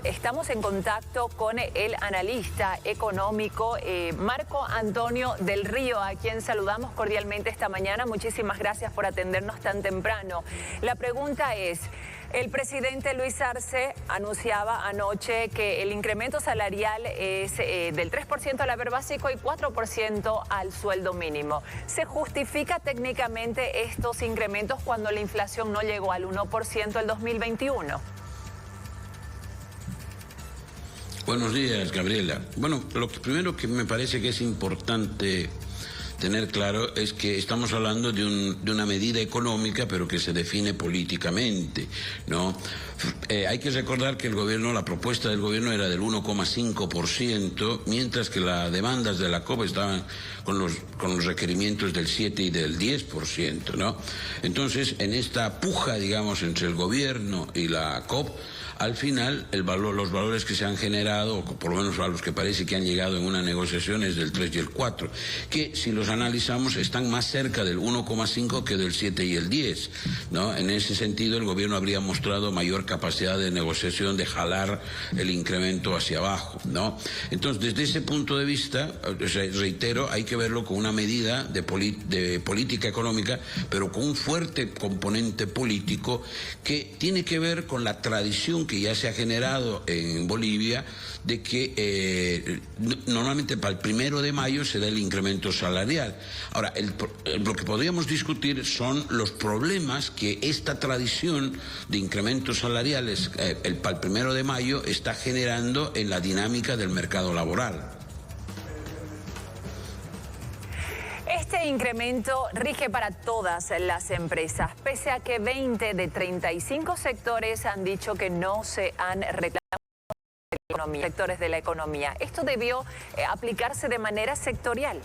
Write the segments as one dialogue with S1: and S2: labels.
S1: Estamos en contacto con el analista económico Marco Antonio del Río, a quien saludamos cordialmente esta mañana. Muchísimas gracias por atendernos tan temprano. La pregunta es, el presidente Luis Arce anunciaba anoche que el incremento salarial es del 3% al haber básico y 4% al sueldo mínimo. ¿Se justifica técnicamente estos incrementos cuando la inflación no llegó al 1% el 2021?
S2: Buenos días, Gabriela. Bueno, lo primero que me parece que es importante tener claro es que estamos hablando de una medida económica, pero que se define políticamente, ¿no? Hay que recordar que la propuesta del gobierno era del 1,5%, mientras que las demandas de la COP estaban con los requerimientos del 7 y del 10%, ¿no? Entonces, en esta puja, digamos, entre el gobierno y la COP, al final los valores que se han generado, o por lo menos a los que parece que han llegado en una negociación, es del 3 y el 4, que si los analizamos están más cerca del 1,5 que del 7 y el 10, ¿no? En ese sentido el gobierno habría mostrado mayor capacidad de negociación, de jalar el incremento hacia abajo, ¿no? Entonces, desde ese punto de vista, reitero, hay que verlo con una medida de política económica, pero con un fuerte componente político que tiene que ver con la tradición que ya se ha generado en Bolivia de que normalmente para el 1 de mayo se da el incremento salarial. Ahora, lo que podríamos discutir son los problemas que esta tradición de incrementos salariales para el 1 de mayo está generando en la dinámica del mercado laboral.
S1: Este incremento rige para todas las empresas, pese a que 20 de 35 sectores han dicho que no se han reclamado sectores de la economía. Esto debió aplicarse de manera sectorial.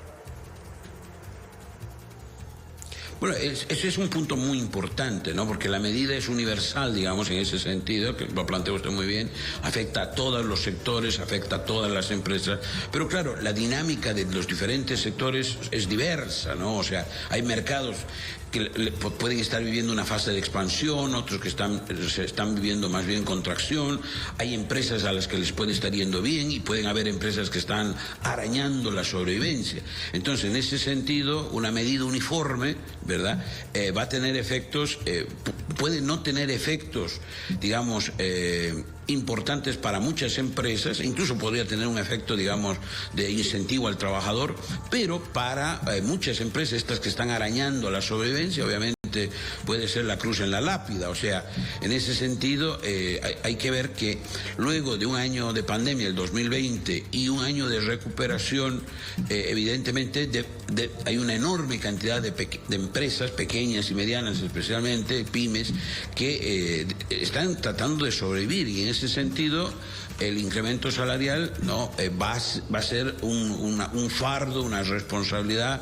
S2: Bueno, ese es un punto muy importante, ¿no? Porque la medida es universal, digamos, en ese sentido, que lo planteó usted muy bien, afecta a todos los sectores, afecta a todas las empresas, pero claro, la dinámica de los diferentes sectores es diversa, ¿no? O sea, hay mercados que pueden estar viviendo una fase de expansión, otros que se están viviendo más bien contracción, hay empresas a las que les puede estar yendo bien y pueden haber empresas que están arañando la sobrevivencia. Entonces, en ese sentido, una medida uniforme, ¿verdad?, va a tener efectos, puede no tener efectos, digamos, importantes para muchas empresas, incluso podría tener un efecto, digamos, de incentivo al trabajador, pero para muchas empresas, estas que están arañando la sobrevivencia, obviamente puede ser la cruz en la lápida. O sea, en ese sentido hay que ver que luego de un año de pandemia, el 2020, y un año de recuperación, evidentemente hay una enorme cantidad de empresas pequeñas y medianas, especialmente pymes, que están tratando de sobrevivir, y en ese sentido el incremento salarial no va a ser un fardo, una responsabilidad,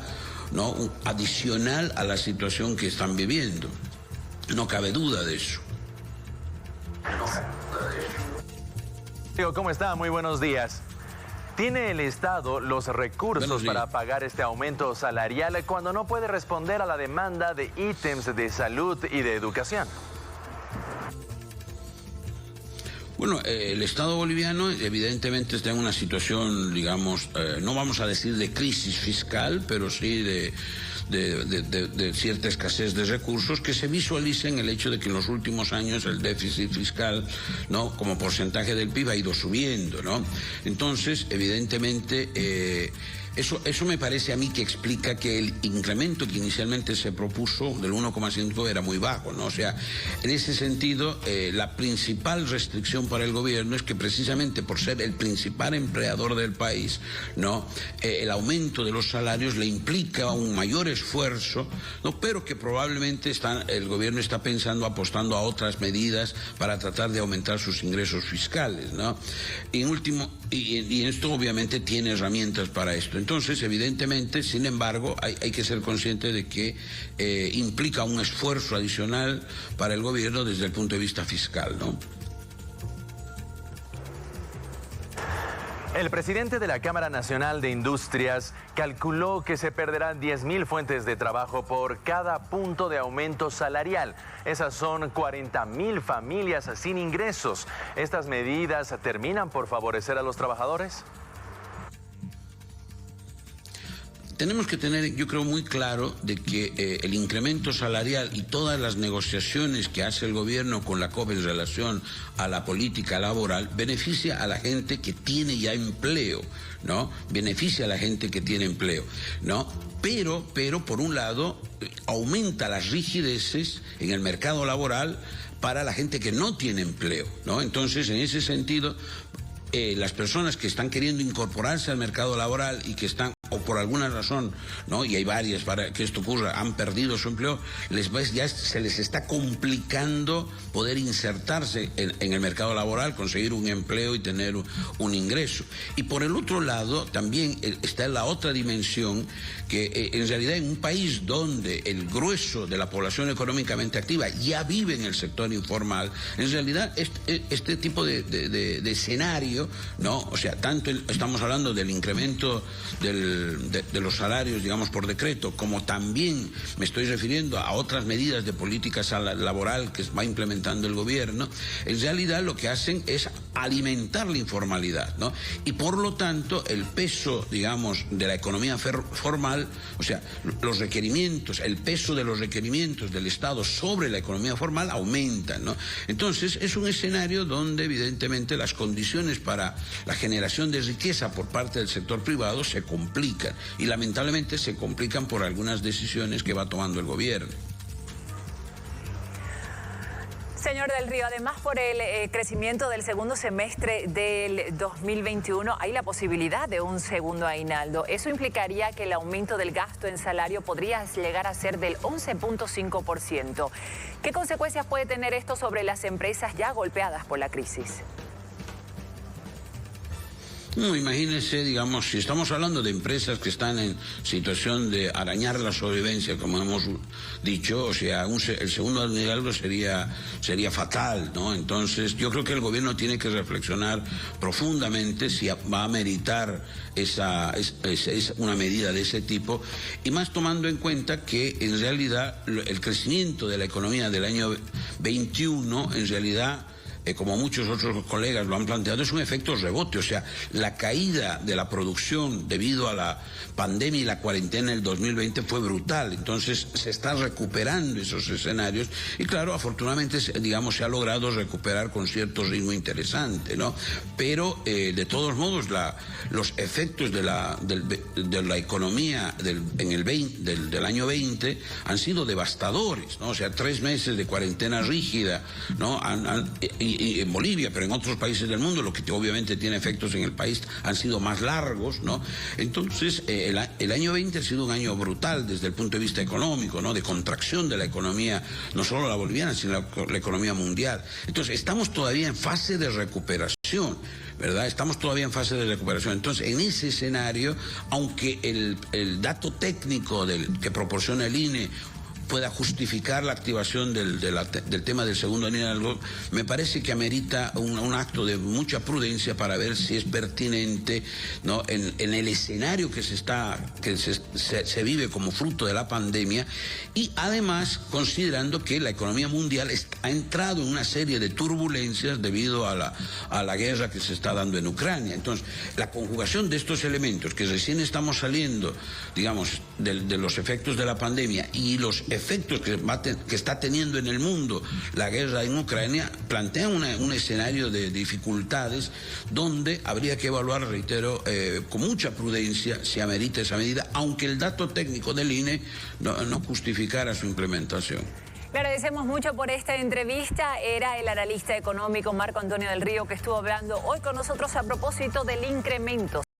S2: ¿no?, adicional a la situación que están viviendo. No cabe duda de eso.
S3: ¿Cómo está? Muy buenos días. ¿Tiene el Estado los recursos para pagar este aumento salarial cuando no puede responder a la demanda de ítems de salud y de educación?
S2: Bueno, el Estado boliviano evidentemente está en una situación, digamos, no vamos a decir de crisis fiscal, pero sí de cierta escasez de recursos, que se visualiza en el hecho de que en los últimos años el déficit fiscal, ¿no?, como porcentaje del PIB ha ido subiendo, ¿no? Entonces, evidentemente, eso me parece a mí que explica que el incremento que inicialmente se propuso del 1,5 era muy bajo, ¿no? O sea, en ese sentido, la principal restricción para el gobierno es que precisamente por ser el principal empleador del país, ¿no?, el aumento de los salarios le implica un mayor esfuerzo, ¿no?, pero que probablemente el gobierno está apostando a otras medidas para tratar de aumentar sus ingresos fiscales, ¿no? Y esto obviamente tiene herramientas para esto. Entonces, evidentemente, sin embargo, hay que ser consciente de que implica un esfuerzo adicional para el gobierno desde el punto de vista fiscal, ¿no?
S3: El presidente de la Cámara Nacional de Industrias calculó que se perderán 10.000 fuentes de trabajo por cada punto de aumento salarial. Esas son 40.000 familias sin ingresos. ¿Estas medidas terminan por favorecer a los trabajadores?
S2: Tenemos que tener, yo creo, muy claro de que el incremento salarial y todas las negociaciones que hace el gobierno con la COP en relación a la política laboral beneficia a la gente que tiene ya empleo, ¿no? Beneficia a la gente que tiene empleo, ¿no? Pero por un lado, aumenta las rigideces en el mercado laboral para la gente que no tiene empleo, ¿no? Entonces, en ese sentido, las personas que están queriendo incorporarse al mercado laboral y que están, o por alguna razón, ¿no? Y hay varias para que esto ocurra, han perdido su empleo, ya se les está complicando poder insertarse en el mercado laboral, conseguir un empleo y tener un ingreso. Y por el otro lado, también está la otra dimensión, que en realidad en un país donde el grueso de la población económicamente activa ya vive en el sector informal, en realidad este tipo de escenario, ¿no? O sea, tanto estamos hablando del incremento de los salarios, digamos, por decreto, como también me estoy refiriendo a otras medidas de política laboral que va implementando el gobierno, en realidad lo que hacen es alimentar la informalidad, ¿no? Y por lo tanto el peso, digamos, de la economía formal, o sea, los requerimientos, el peso de los requerimientos del Estado sobre la economía formal aumentan, ¿no? Entonces es un escenario donde evidentemente las condiciones para la generación de riqueza por parte del sector privado se complican y lamentablemente se complican por algunas decisiones que va tomando el gobierno.
S1: Señor del Río, además por el crecimiento del segundo semestre del 2021, hay la posibilidad de un segundo aguinaldo. Eso implicaría que el aumento del gasto en salario podría llegar a ser del 11.5%. ¿Qué consecuencias puede tener esto sobre las empresas ya golpeadas por la crisis?
S2: No, imagínense, digamos, si estamos hablando de empresas que están en situación de arañar la sobrevivencia, como hemos dicho, o sea, el segundo aguinaldo sería fatal, ¿no? Entonces, yo creo que el gobierno tiene que reflexionar profundamente si va a meritar una medida de ese tipo, y más tomando en cuenta que en realidad el crecimiento de la economía del año 21, en realidad, como muchos otros colegas lo han planteado, es un efecto rebote. O sea, la caída de la producción debido a la pandemia y la cuarentena del 2020 fue brutal. Entonces se están recuperando esos escenarios y claro, afortunadamente, digamos, se ha logrado recuperar con cierto ritmo interesante, ¿no? Pero de todos modos los efectos de la economía del año 20 han sido devastadores, ¿no? O sea, 3 meses de cuarentena rígida, ¿no? Y en Bolivia, pero en otros países del mundo, lo que obviamente tiene efectos en el país, han sido más largos, ¿no? Entonces, el año 20 ha sido un año brutal desde el punto de vista económico, ¿no? De contracción de la economía, no solo la boliviana, sino la economía mundial. Entonces, estamos todavía en fase de recuperación, ¿verdad? Estamos todavía en fase de recuperación. Entonces, en ese escenario, aunque el dato técnico que proporciona el INE pueda justificar la activación del tema del segundo aguinaldo, me parece que amerita un acto de mucha prudencia para ver si es pertinente, ¿no? En el escenario que se vive como fruto de la pandemia, y además considerando que la economía mundial ha entrado en una serie de turbulencias debido a la guerra que se está dando en Ucrania. Entonces, la conjugación de estos elementos que recién estamos saliendo, digamos, de los efectos de la pandemia y los efectos que está teniendo en el mundo la guerra en Ucrania, plantea un escenario de dificultades donde habría que evaluar, reitero, con mucha prudencia si amerita esa medida, aunque el dato técnico del INE no justificara su implementación.
S1: Le agradecemos mucho por esta entrevista. Era el analista económico Marco Antonio del Río que estuvo hablando hoy con nosotros a propósito del incremento